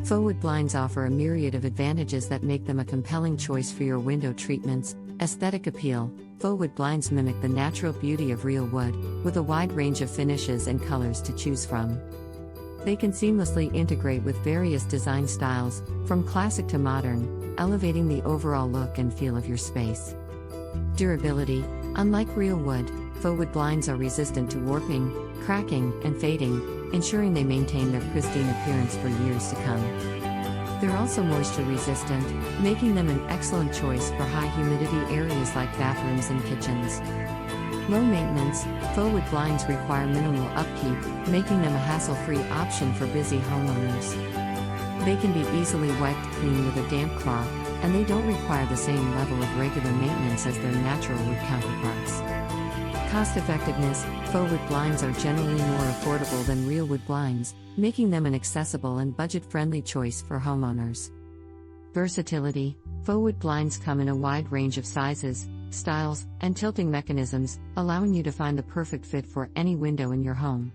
Faux wood blinds offer a myriad of advantages that make them a compelling choice for your window treatments. Aesthetic appeal. Faux wood blinds mimic the natural beauty of real wood, with a wide range of finishes and colors to choose from. They can seamlessly integrate with various design styles, from classic to modern, elevating the overall look and feel of your space. Durability. Unlike real wood, faux wood blinds are resistant to warping, cracking, and fading, ensuring they maintain their pristine appearance for years to come. They're also moisture resistant, making them an excellent choice for high humidity areas like bathrooms and kitchens. Low maintenance. Faux wood blinds require minimal upkeep, making them a hassle-free option for busy homeowners. They can be easily wiped clean with a damp cloth, and they don't require the same level of regular maintenance as their natural wood counterparts. Cost-effectiveness. Faux wood blinds are generally more affordable than real wood blinds, making them an accessible and budget-friendly choice for homeowners. Versatility. Faux wood blinds come in a wide range of sizes, styles, and tilting mechanisms, allowing you to find the perfect fit for any window in your home.